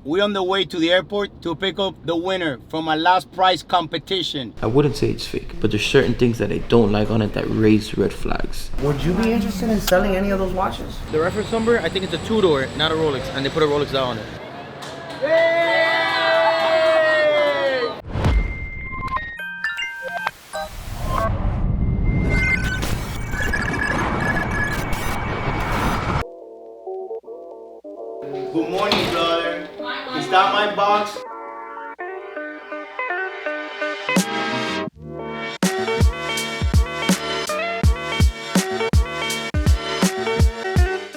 we're on the way to the airport to pick up the winner from our last prize competition. I wouldn't say it's fake, but there's certain things that I don't like on it that raise red flags. Would you be interested in selling any of those watches? The reference number, I think it's a two-door, not a Rolex, and they put a Rolex dial on it. Good morning, brother. Is that my box?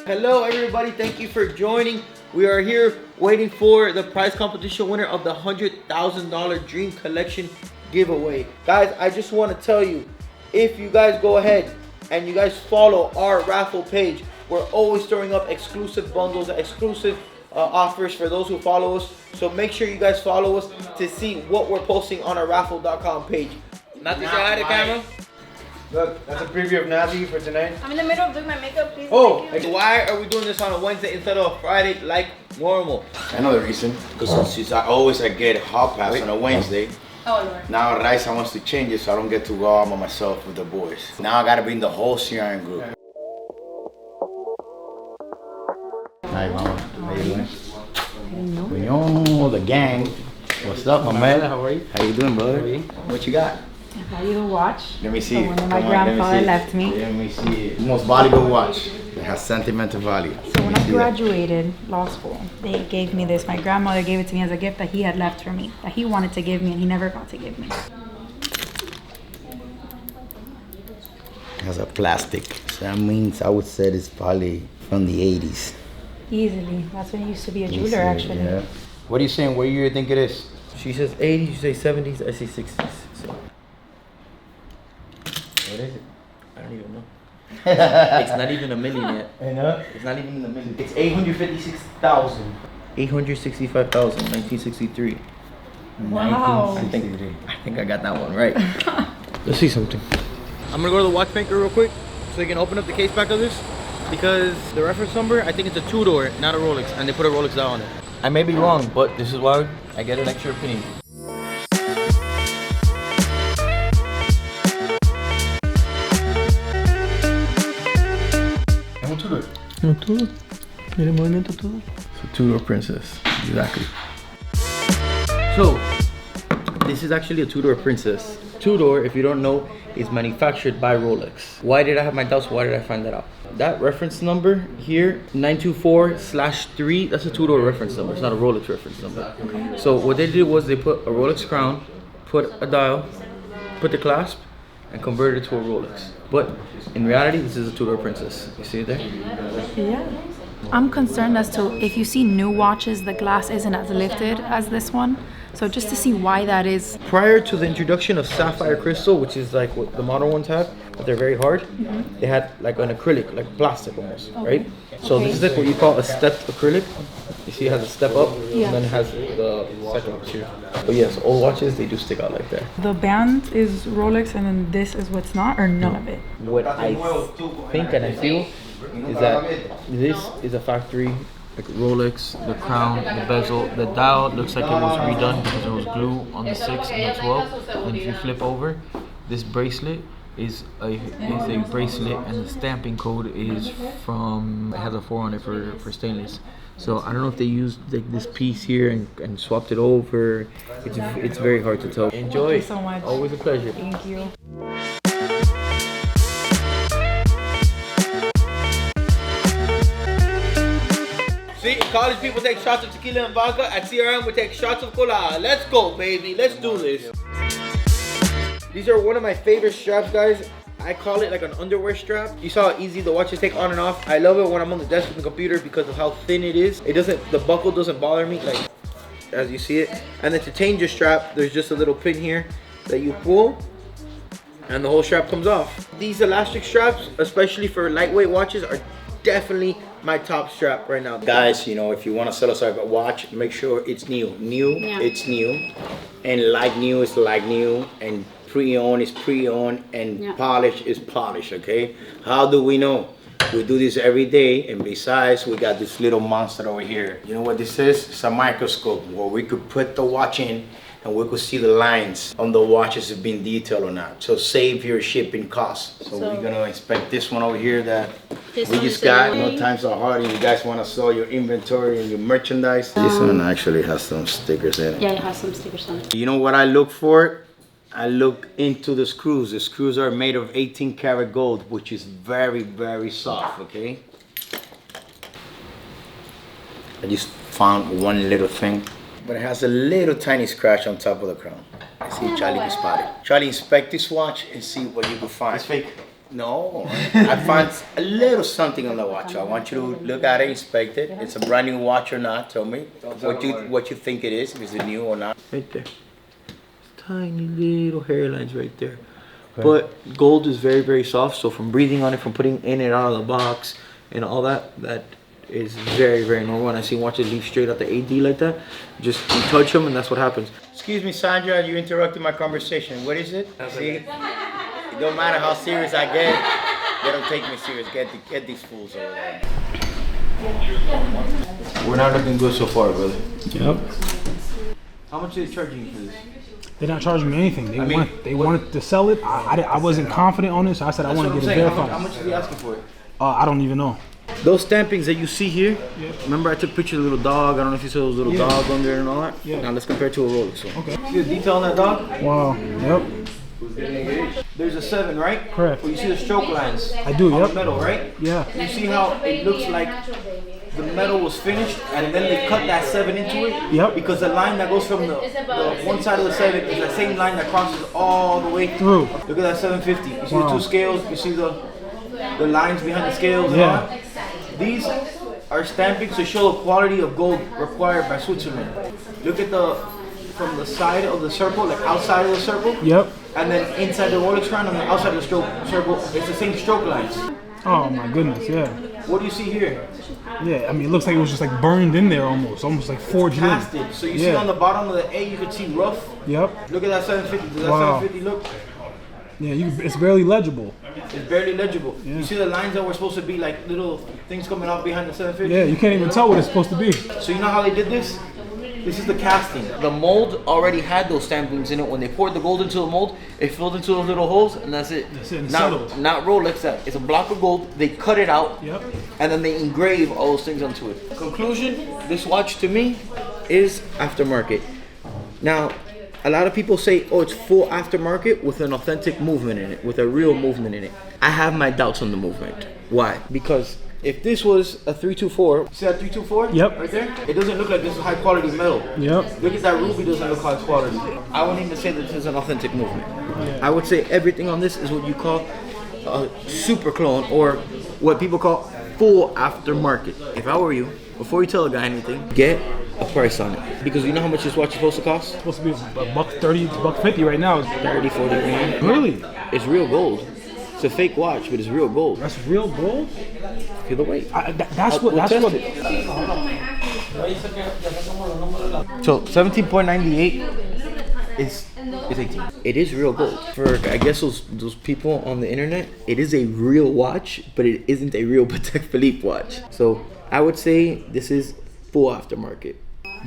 Hello everybody, thank you for joining. We are here waiting for the prize competition winner of the $100,000 Dream Collection giveaway. Guys, I just want to tell you, if you guys go ahead and you guys follow our raffle page, we're always throwing up exclusive bundles, exclusive offers for those who follow us. So make sure you guys follow us to see what we're posting on our raffle.com page. Nazi, say hi to camera. Look, that's a preview of Nazi for tonight. I'm in the middle of doing my makeup, please. Oh, why are we doing this on a Wednesday instead of a Friday like normal? I know the reason. Because since I get hot pass on a Wednesday. Oh, Lord. Now Raisa wants to change it so I don't get to go out by myself with the boys. Now I gotta bring the whole CRM group. Hi, mama. How you doing? Yo, the gang. What's up, my man? How are you? How you doing, brother? What you got? I got you a watch. Let me see. The one that my grandfather left me. Let me see it. Most valuable watch. It has sentimental value. So when I graduated law school, they gave me this. My grandmother gave it to me as a gift that he had left for me, that he wanted to give me and he never got to give me. It has a plastic. So that means I would say it's probably from the 80s. Easily. That's when he used to be a jeweler, actually. Yeah. What are you saying? What year you think it is? She says 80s, you say 70s, I say 60s. So. What is it? I don't even know. It's not even a million yet. I know. It's not even in the million. It's 856,000. 865,000, 1963. Wow. I think I got that one right. Let's see something. I'm gonna go to the watchmaker real quick so you can open up the case back of this, because the reference number, I think it's a two-door, not a Rolex, and they put a Rolex dial on it. I may be wrong, but this is why I get an extra opinion. So two-door princess, exactly. So this is actually a two-door princess. Two-door, if you don't know, is manufactured by Rolex. Why did I have my doubts? Why did I find that out? That reference number here, 924/3, that's a two-door reference number. It's not a Rolex reference number. So what they did was they put a Rolex crown, put a dial, put the clasp, and converted it to a Rolex. But in reality, this is a two-door princess. You see it there? Yeah. I'm concerned as to if you see new watches, the glass isn't as lifted as this one. So just to see why that is. Prior to the introduction of sapphire crystal, which is like what the modern ones have, but they're very hard, they had like an acrylic, like plastic almost, right? So this is like what you call a stepped acrylic. You see it has a step up, and then it has the second up here. But yes, old watches, they do stick out like that. The band is Rolex and then this is what's not, or none of it? What I think and I feel is that this is a factory, like Rolex, the crown, the bezel, the dial looks like it was redone because there was glue on the 6 and the 12. And if you flip over, this bracelet is a bracelet, and the stamping code is from, it has a 4 on it for stainless. So I don't know if they used like this piece here and swapped it over. It's very hard to tell. Enjoy. Thank you so much. Always a pleasure. Thank you. See, college people take shots of tequila and vodka. At CRM, we take shots of cola. Let's go, baby. Let's do this. These are one of my favorite straps, guys. I call it like an underwear strap. You saw how easy the watches take on and off. I love it when I'm on the desk with the computer because of how thin it is. The buckle doesn't bother me, like as you see it. And then to change your strap, there's just a little pin here that you pull, and the whole strap comes off. These elastic straps, especially for lightweight watches, are definitely my top strap right now. Guys, you know, if you want to sell us a watch, make sure it's new. It's new. And like new is like new. And pre-owned is pre-owned. And polish is polish, okay? How do we know? We do this every day, and besides, we got this little monster over here. You know what this is? It's a microscope where we could put the watch in and we could see the lines on the watches if being detailed or not. So save your shipping costs. So we're gonna inspect this one over here that we just got. No times are hard and you guys wanna sell your inventory and your merchandise. This one actually has some stickers in it. Yeah, it has some stickers on it. You know what I look for? I look into the screws. The screws are made of 18 karat gold, which is very, very soft, okay? I just found one little thing, but it has a little tiny scratch on top of the crown. I see Charlie can spot it. Charlie, inspect this watch and see what you can find. It's fake. No, I found a little something on the watch. I want you to look at it, inspect it. It's a brand new watch or not. Tell me what you think it is, if it's new or not. Right there. Tiny little hairlines right there. Okay. But gold is very, very soft. So from breathing on it, from putting in and out of the box and all that, that is very, very normal. And I see watches leave straight out the AD like that. Just you touch them and that's what happens. Excuse me, Sandra, you interrupted my conversation. What is it? See? It don't matter how serious I get, they don't take me serious. Get these fools over there. We're not looking good so far, brother. Yep. How much are they charging you for this? They're not charging me anything. They wanted to sell it. I wasn't confident on it, so I said I want to get it verified. How much are they asking for it? I don't even know. Those stampings that you see here, remember I took pictures of the little dog. I don't know if you saw those little dog on there and all that. Yeah. Now let's compare it to a Rolex. So. Okay. See the detail on that dog? Wow. Yep. There's a 7, right? Correct. Well, you see the stroke lines. I do. On Yep. the metal, right? Yeah. You see how it looks like the metal was finished and then they cut that 7 into it? Yep. Because the line that goes from the one side of the 7 is the same line that crosses all the way Through. Look at that 750. You see Wow. the 2 scales? You see the lines behind the scales? Yeah. And all that? These are stampings to show the quality of gold required by Switzerland. Look at from the side of the circle, like outside of the circle. Yep. And then inside the Rolex crown on the outside of the circle, it's the same stroke lines. Oh my goodness. Yeah. What do you see here? Yeah. I mean, it looks like it was just like burned in there almost like forged in. Casted. So you see on the bottom of the A, you can see rough. Yep. Look at that 750. Does that Wow. 750 look? Yeah. It's barely legible. It's barely legible. Yeah. You see the lines that were supposed to be like little things coming out behind the 750? Yeah. You can't even tell what it's supposed to be. So you know how they did this? This is the casting. The mold already had those stampings in it. When they poured the gold into the mold, it filled into those little holes, and that's it. That's it, and Not, not Rolex. It's a block of gold. They cut it out, Yep. and then they engrave all those things onto it. Conclusion: this watch to me is aftermarket. Now, a lot of people say, "Oh, it's full aftermarket with an authentic movement in it, with a real movement in it." I have my doubts on the movement. Why? Because if this was a 324, see that 324? Yep. Right there? It doesn't look like this is high quality metal. Yep. Look at that ruby, doesn't look high quality. I wouldn't even say that this is an authentic movement. I would say everything on this is what you call a super clone, or what people call full aftermarket. If I were you, before you tell a guy anything, get a price on it. Because you know how much this watch is supposed to cost? It's supposed to be $130, $150 right now. 30, 40 grand. Really? It's real gold. It's a fake watch, but it's real gold. That's real gold? Feel the weight. That's what. So 17.98 is 18. It is real gold. For I guess those people on the internet, it is a real watch, but it isn't a real Patek Philippe watch. So I would say this is full aftermarket.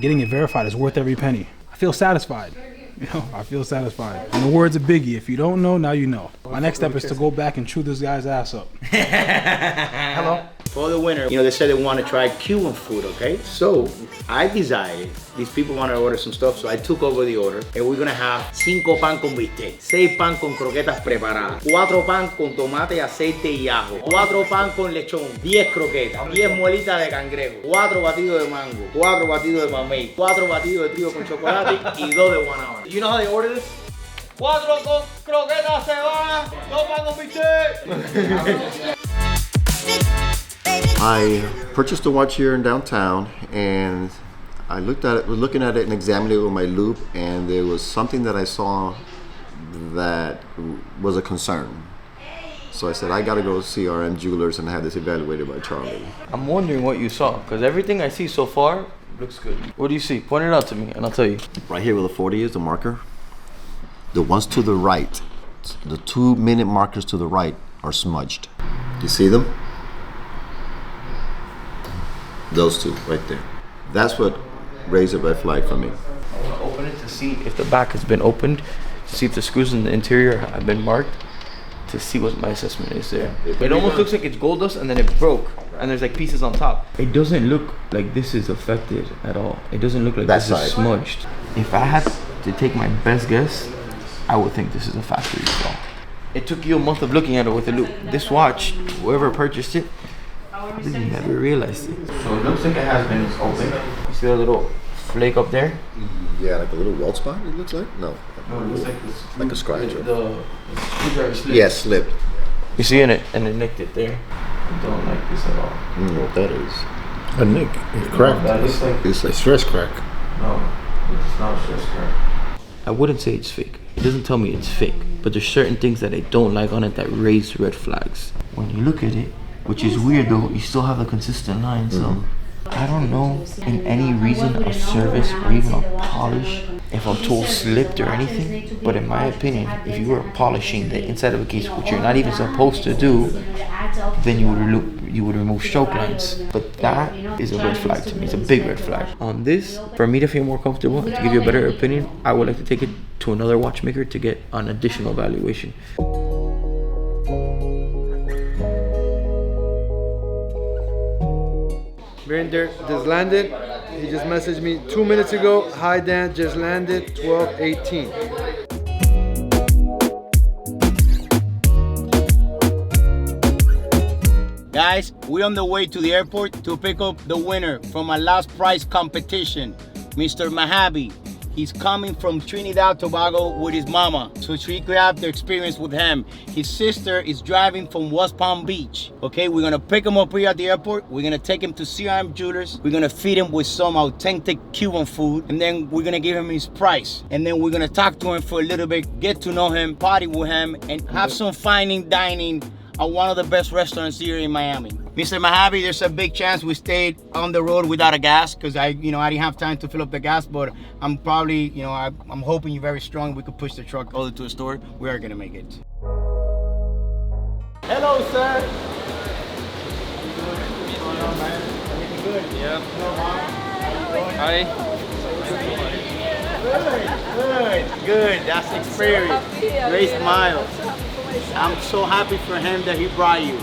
Getting it verified is worth every penny. I feel satisfied. You know, I feel satisfied. In the words of Biggie, if you don't know, now you know. My next step is to go back and chew this guy's ass up. Hello. For the winner, you know, they said they want to try Cuban food, okay? So I decided, these people want to order some stuff, so I took over the order. And we're going to have 5 pan con bistec, 6 pan con croquetas preparadas, 4 pan con tomate, aceite y ajo, 4 pan con lechón, 10 croquetas, 10 muelitas de cangrejo, 4 batidos de mango, 4 batidos de mamey, 4 batidos de trigo con chocolate y 2 de guanábana. You know how they order this? 4 con croquetas cebadas, 2 pan con bistec. I purchased a watch here in downtown, and I was looking at it and examining it with my loupe, and there was something that I saw that was a concern. So I said, I gotta go to CRM Jewelers and have this evaluated by Charlie. I'm wondering what you saw, because everything I see so far looks good. What do you see? Point it out to me, and I'll tell you. Right here where the 40 is, the marker, the ones to the right, the 2-minute markers to the right are smudged. You see them? Those two right there. That's what raised a red flag for me. I want to open it to see if the back has been opened, to see if the screws in the interior have been marked, to see what my assessment is there. It almost looks like it's gold dust and then it broke and there's like pieces on top. It doesn't look like this is affected at all. It doesn't look like this is smudged. If I had to take my best guess, I would think this is a factory flaw. It took you a month of looking at it with a loop. This watch, whoever purchased it, really never realized it. So it looks like it has been opened. You see a little flake up there? Yeah, like a little welt spot, it looks like? No. No, it looks like this. Like a scratch. The screwdriver slipped. Yeah, slipped. You see it and it nicked it there. I don't like this at all. What that is. A nick. It's cracked. That looks like It's like Stress crack. no, it's not a stress crack. I wouldn't say it's fake. It doesn't tell me it's fake, but there's certain things that I don't like on it that raise red flags. When you look at it, which is weird though, you still have a consistent line, so I don't know in any reason a service or even a polish if a tool slipped or anything, but in my opinion, if you were polishing the inside of a case, which you're not even supposed to do, then you would remove stroke lines. But that is a red flag to me. It's a big red flag. On this, for me to feel more comfortable and to give you a better opinion, I would like to take it to another watchmaker to get an additional valuation. Virender just landed. He just messaged me 2 minutes ago. Hi Dan, just landed 12:18. Guys, we're on the way to the airport to pick up the winner from our last prize competition, Mr. Mahabir. He's coming from Trinidad Tobago with his mama, so she could have the experience with him. His sister is driving from West Palm Beach. Okay, we're gonna pick him up here at the airport. We're gonna take him to CRM Jewelers. We're gonna feed him with some authentic Cuban food, and then we're gonna give him his price. And then we're gonna talk to him for a little bit, get to know him, party with him, and have some fine dining at one of the best restaurants here in Miami. Mr. Mahabir, there's a big chance we stayed on the road without a gas because I didn't have time to fill up the gas, but I'm probably, I'm hoping you're very strong. We could push the truck over to a store. We are gonna make it. Hello, sir. What's going on, man? Everything good? Yeah. Hi. Good. That's experience. Great smile. I'm so happy for him that he brought you.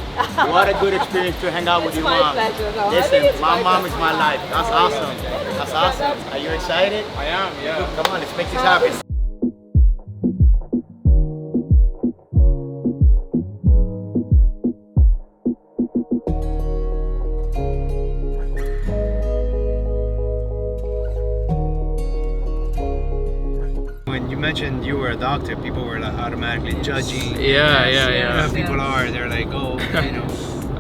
What a good experience to hang out with your mom. Listen, my mom is my life. That's awesome. That's awesome. Are you excited? I am, yeah. Come on, let's make this happen. When you mentioned you were a doctor, people were like automatically judging. Yeah. People are. They're like, oh,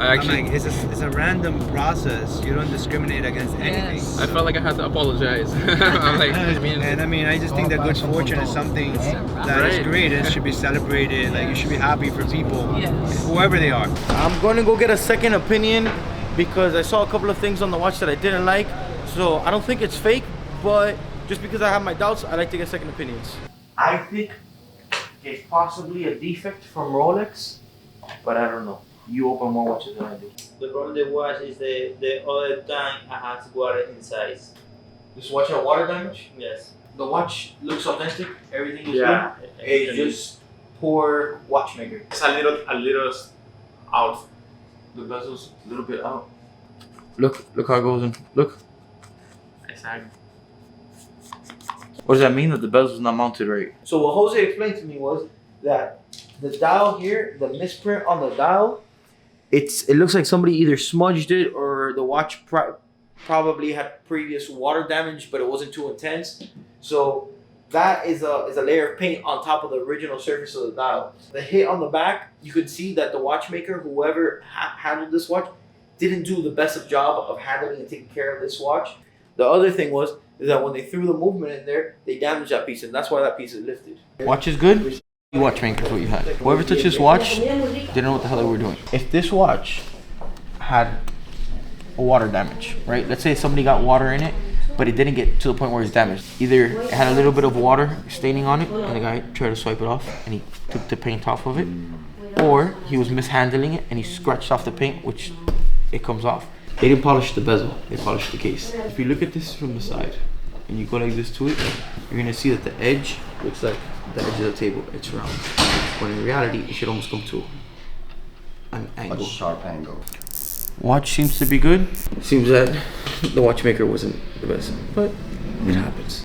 Actually, I'm like, it's a random process. You don't discriminate against anything. I felt like I had to apologize. I'm like, I just think that good fortune is something that is great. It should be celebrated. Like, you should be happy for people, whoever they are. I'm going to go get a second opinion because I saw a couple of things on the watch that I didn't like. So I don't think it's fake, but just because I have my doubts, I like to get second opinions. I think it's possibly a defect from Rolex, but I don't know. You open more watches than I do. The problem with the watch is the other time I had water inside. This watch had water damage? Yes. The watch looks authentic, everything is good. It's just poor watchmaker. it's a little out. The bezel's a little bit out. Look how it goes in. Look. Exactly. What does that mean that the bezel's not mounted right? So what Jose explained to me was that the dial here, the misprint on the dial, it looks like somebody either smudged it or the watch probably had previous water damage, but it wasn't too intense. So that is a layer of paint on top of the original surface of the dial. The hit on the back, you could see that the watchmaker, whoever handled this watch, didn't do the best of job of handling and taking care of this watch. The other thing was that when they threw the movement in there, they damaged that piece, and that's why that piece is lifted. Watch is good. Watchmaker is what you had. Whoever touched this watch didn't know what the hell they were doing. If this watch had a water damage, right? Let's say somebody got water in it, but it didn't get to the point where it's damaged. Either it had a little bit of water staining on it, and the guy tried to swipe it off, and he took the paint off of it, or he was mishandling it, and he scratched off the paint, which it comes off. They didn't polish the bezel, they polished the case. If you look at this from the side and you go like this to it, you're gonna see that the edge looks like the edge of the table. It's round. When in reality, it should almost come to an angle. A sharp angle. Watch seems to be good. Seems that the watchmaker wasn't the best, but it happens.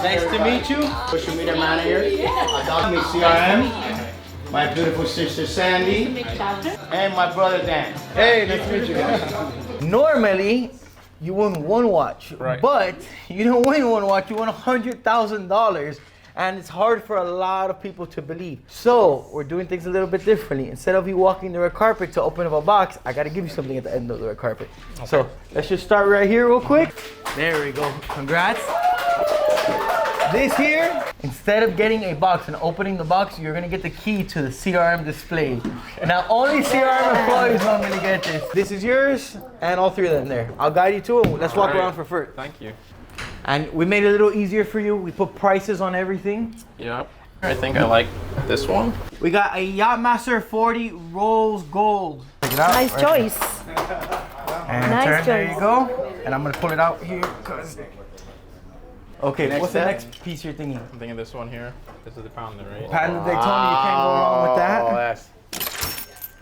Nice to meet you. Social media manager. Adopt me CRM. My beautiful sister Sandy. And my brother Dan. Hey, nice to meet you guys. Normally, you win one watch, but you don't win one watch, you won $100,000. And it's hard for a lot of people to believe. So we're doing things a little bit differently. Instead of you walking the red carpet to open up a box, I gotta give you something at the end of the red carpet. Okay. So let's just start right here real quick. There we go, congrats. This here, instead of getting a box and opening the box, you're gonna get the key to the CRM display. Now only CRM employees normally get this. This is yours, and all three of them there. I'll guide you to it. Let's walk around for first. Thank you. And we made it a little easier for you. We put prices on everything. Yep. I think I like this one. We got a Yachtmaster 40 Rose Gold. Check it out. Nice choice. And Nice turn, there choice. you go. And I'm gonna pull it out here, cause. Okay, what's the step? next piece you're thinking? I'm thinking this one here. This is the pounder, right? Patent Daytona, you can't go wrong with that. Yes.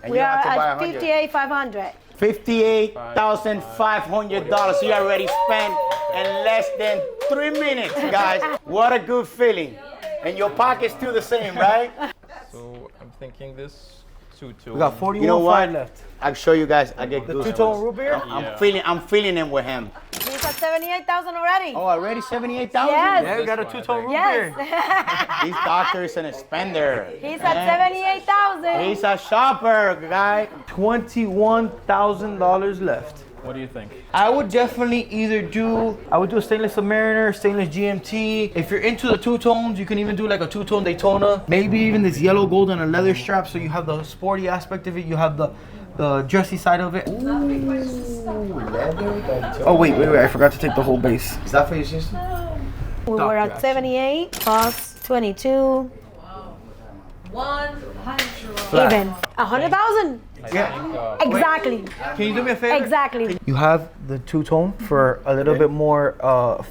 And We you are have to buy at 100. 58,500. $58,500 you already spent in less than 3 minutes, guys. What a good feeling. And your pocket's still the same, right? So I'm thinking this two-tone. We got 41 You know what? left. I'll show you guys. I get The goosebumps. two-tone root beer? I'm feeling it with him. He's at 78,000 already. Oh, already 78,000? Yes. Yeah, we got a two-tone root Yes. beer. This doctor is an spender. He's at 78,000. He's a shopper, guy. $21,000 left. What do you think? I would definitely either do a stainless Submariner, stainless GMT. If you're into the two-tones, you can even do like a two-tone Daytona. Maybe even this yellow gold on a leather strap, so you have the sporty aspect of it. You have the dressy side of it. Oh wait, I forgot to take the whole base. Is that for your sister? We were at 78 plus 22. Even 100,000. Yeah. Exactly. Can you do me a favor? Exactly. You have the two-tone for a little bit more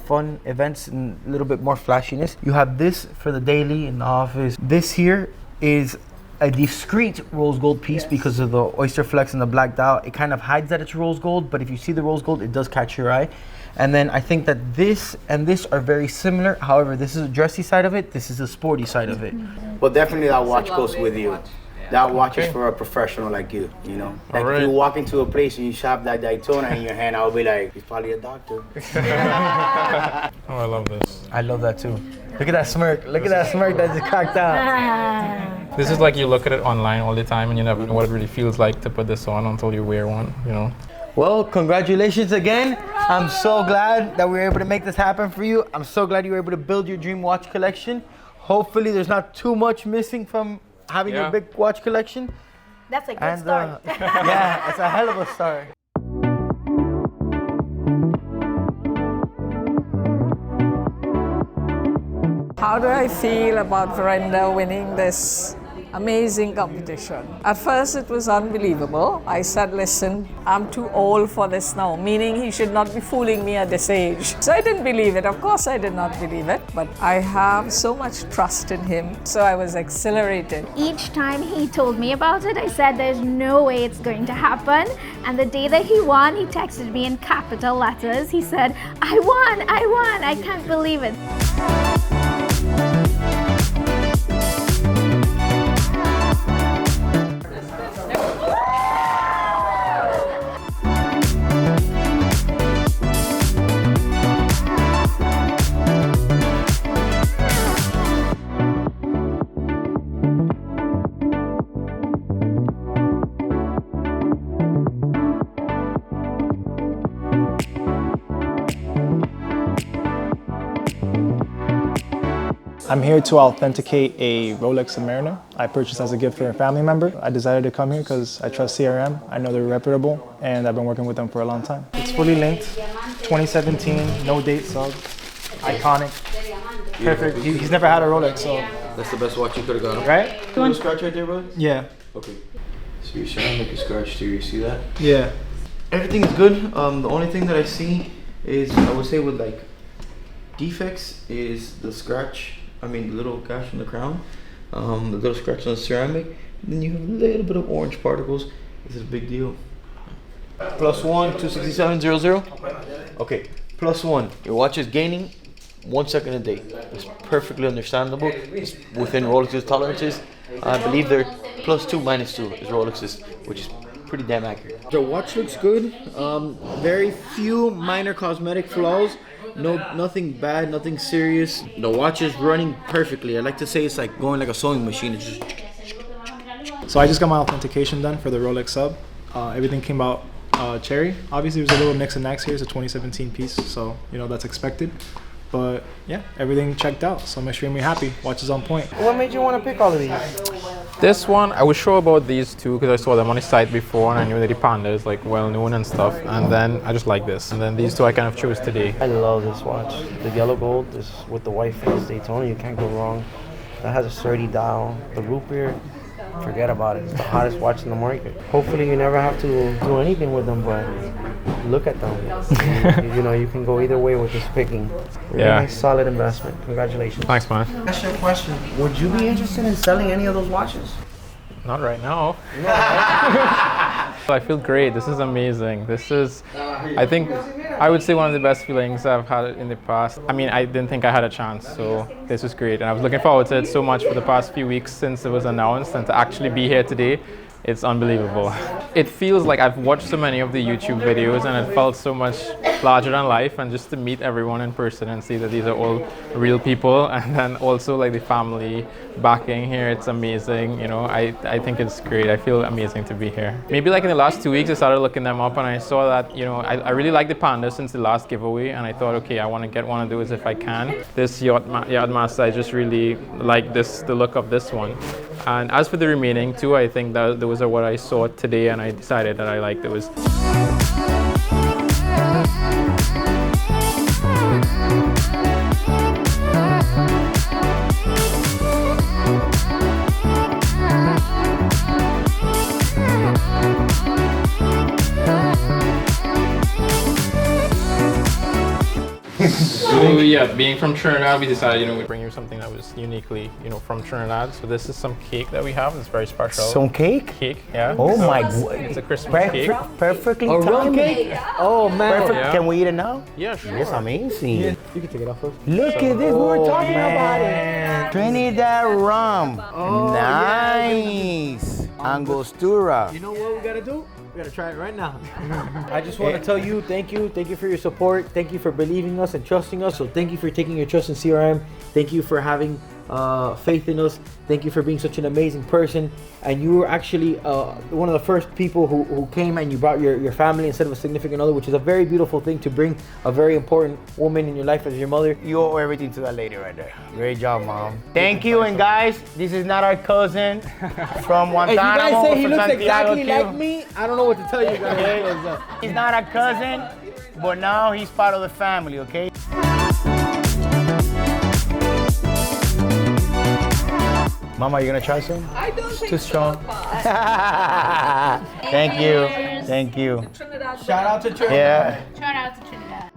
fun events and a little bit more flashiness. You have this for the daily in the office. This here is a discreet rose gold piece because of the oyster flex and the black dial. It kind of hides that it's rose gold, but if you see the rose gold, it does catch your eye. And then I think that this and this are very similar. However, this is a dressy side of it. This is a sporty side of it. Well, definitely that watch goes with you. That watch is for a professional like you, you know? Like if you walk into a place and you shop that Daytona in your hand, I'll be like, he's probably a doctor. Oh, I love this. I love that too. Look at that smirk. Look at that smirk that just cracked out. This is like you look at it online all the time and you never know what it really feels like to put this on until you wear one, you know? Well, congratulations again. I'm so glad that we were able to make this happen for you. I'm so glad you were able to build your dream watch collection. Hopefully there's not too much missing from having your big watch collection. That's a good start. Yeah, it's a hell of a start. How do I feel about Virender winning this amazing competition? At first it was unbelievable. I said, listen, I'm too old for this now, meaning he should not be fooling me at this age. So I didn't believe it. Of course I did not believe it, but I have so much trust in him, so I was exhilarated. Each time he told me about it, I said there's no way it's going to happen. And the day that he won, he texted me in capital letters. He said, I won, I can't believe it. I'm here to authenticate a Rolex Submariner I purchased as a gift for a family member. I decided to come here because I trust CRM. I know they're reputable, and I've been working with them for a long time. It's fully linked, 2017, no date sub, iconic, perfect. He's never had a Rolex, so. That's the best watch you could have got. Right? You want a scratch right there, bro? Yeah. Okay. So you're showing like a scratch too, you see that? Yeah. Everything is good. The only thing that I see is, I would say with like defects, is the scratch, the little gash on the crown, the little scratch on the ceramic, and then you have a little bit of orange particles. This is a big deal. +1 26700. Okay, +1. Your watch is gaining 1 second a day. It's perfectly understandable. It's within Rolex's tolerances. I believe they're +2 -2 is Rolex's, which is pretty damn accurate. The watch looks good. Very few minor cosmetic flaws. Nothing bad, nothing serious. The watch is running perfectly. I like to say it's like going like a sewing machine. It's just. So I just got my authentication done for the Rolex Sub. Everything came out cherry. Obviously, there's a little mix and max here. It's a 2017 piece, so that's expected. But yeah, everything checked out, so I'm extremely happy. Watch is on point. What made you want to pick all of these? This one, I was sure about these two because I saw them on the site before and I knew that the Panda is like well known and stuff. And then I just like this. And then these two I kind of chose today. I love this watch. The yellow gold is with the white face Daytona. You can't go wrong. That has a sturdy dial. The root beer, forget about it. It's the hottest watch in the market. Hopefully you never have to do anything with them, but look at them. You can go either way with this picking. Really nice, solid investment. Congratulations. Thanks, man. That's your question. Would you be interested in selling any of those watches? Not right now. I feel great. This is amazing. This is, I think, I would say one of the best feelings I've had in the past. I didn't think I had a chance, so this was great. And I was looking forward to it so much for the past few weeks since it was announced, and to actually be here today, it's unbelievable. It feels like I've watched so many of the YouTube videos and it felt so much larger than life, and just to meet everyone in person and see that these are all real people, and then also like the family backing here, it's amazing. I think it's great. I feel amazing to be here. Maybe like in the last 2 weeks I started looking them up and I saw that, I really like the Panda since the last giveaway, and I thought, okay, I want to get one of those if I can. This Yachtmaster, I just really like the look of this one. And as for the remaining two, I think that those are what I saw today, and I decided that I liked those. So yeah, being from Trinidad, we decided, we'd bring you something that was uniquely, from Trinidad. So this is some cake that we have. It's very special. Some cake? Cake, yeah. Oh so my God. It's a Christmas cake. Perfectly timed. Real cake? Oh man. Perfect. Yeah. Can we eat it now? Yeah, sure. It's amazing. You can take it off first. Look at this. We were talking about it. Trinidad rum. Oh, nice. Angostura. You know what we gotta do? We gotta try it right now. I just want to tell you, thank you for your support. Thank you for believing us and trusting us. So thank you for taking your trust in CRM. Thank you for having faith in us. Thank you for being such an amazing person. And you were actually one of the first people who came, and you brought your family instead of a significant other, which is a very beautiful thing, to bring a very important woman in your life as your mother. You owe everything to that lady right there. Great job, Mom. Thank you, and guys, this is not our cousin from Guantanamo. If you guys say he from looks Santiago, exactly like me, I don't know what to tell you guys. He's not a cousin, but now he's part of the family, okay? Mama, you gonna try some? I don't think Too strong. Thank you. Thank you. Shout out to Trinidad. Yeah. Shout out to Trinidad.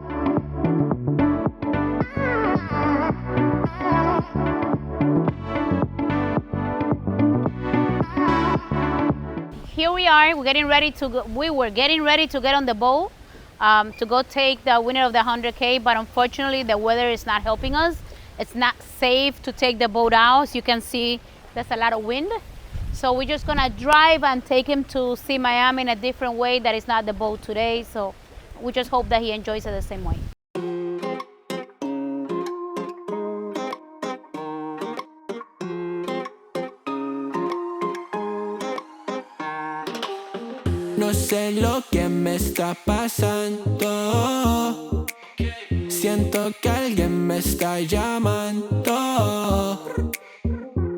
Here we are. We're getting ready to go. We were getting ready to get on the boat to go take the winner of the 100K, but unfortunately the weather is not helping us. It's not safe to take the boat out. As you can see, there's a lot of wind. So we're just gonna drive and take him to see Miami in a different way that is not the boat today. So we just hope that he enjoys it the same way. No sé lo que me está pasando. siento que alguien me está llamando.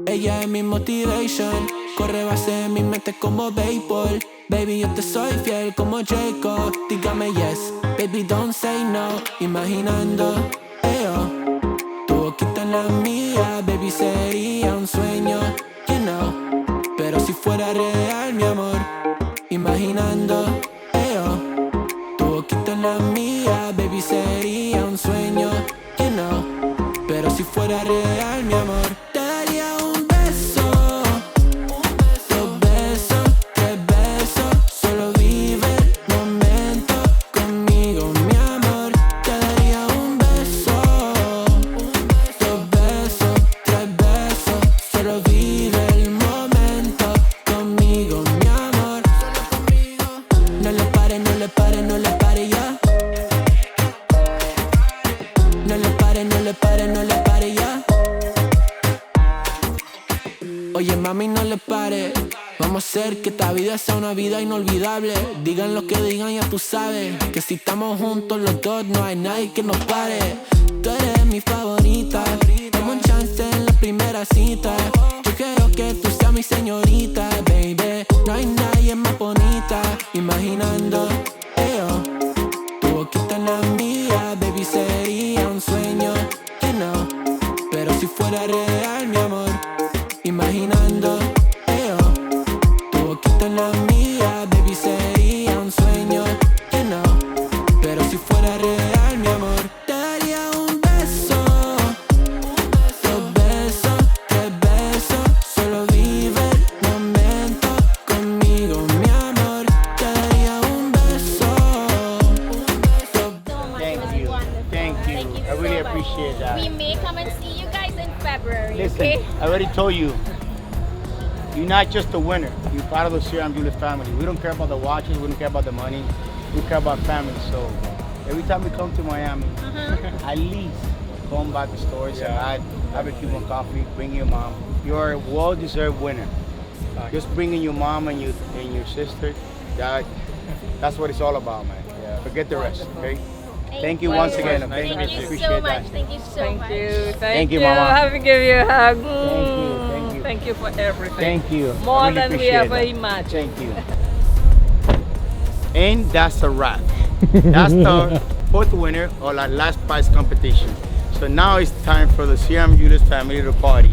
Ella es mi motivation, corre base de mi mente como béisbol. Baby, yo te soy fiel como Jacob. Dígame yes, baby, don't say no. Imaginando, tu boquita en la mía, baby, sería un sueño, you know. Pero si fuera real, mi amor, imaginando, tu boquita en la mía, baby, sería un sueño, you know. Pero si fuera real, mi amor, te daría un beso, dos besos, tres besos. Solo vive el momento conmigo, mi amor. Te daría un beso, dos besos, tres besos. Solo vive el momento conmigo, mi amor. No le pare, no le pare, no le pare ya. No le pare, no le pare, no le pare ya. Oye mami, no le pare. Vamos a hacer que esta vida sea una vida inolvidable. Digan lo que digan, ya tú sabes que si estamos juntos los dos no hay nadie que nos pare. Tú eres mi favorita, dame un chance en la primera cita. Yo quiero que tú seas mi señorita, baby. No hay nadie más bonita. Imaginando, tu boquita en la mía, baby, sería un sueño, you know. Pero si fuera real, mi amor, imaginando, tu boquita en la mía, baby, sería un sueño, you know. Pero si fuera real, mi amor, te daría un beso, dos besos, tres besos. Solo vive el momento conmigo, mi amor. Te daría un beso. Thank you. I really appreciate that. We may come and see you guys in February, Listen, okay? I already told you, you're not just a winner. You're part of the CRM Julius family. We don't care about the watches, we don't care about the money. We care about family. So every time we come to Miami, at least come by the store, say hi, have a Cuban coffee, bring your mom. You're a well-deserved winner. Just bringing your mom and your sister, that's what it's all about, man. Forget the rest, okay? Thank you once again. Okay? Thank you Appreciate so much. that. Thank you so much. Thank you, Mama. Have to give you a hug. Thank you. Thank you for everything. Thank you. More I really than we appreciate ever that. imagined. Thank you. And that's a wrap. That's the fourth winner of our last prize competition. So now it's time for the CRM Julius family to party.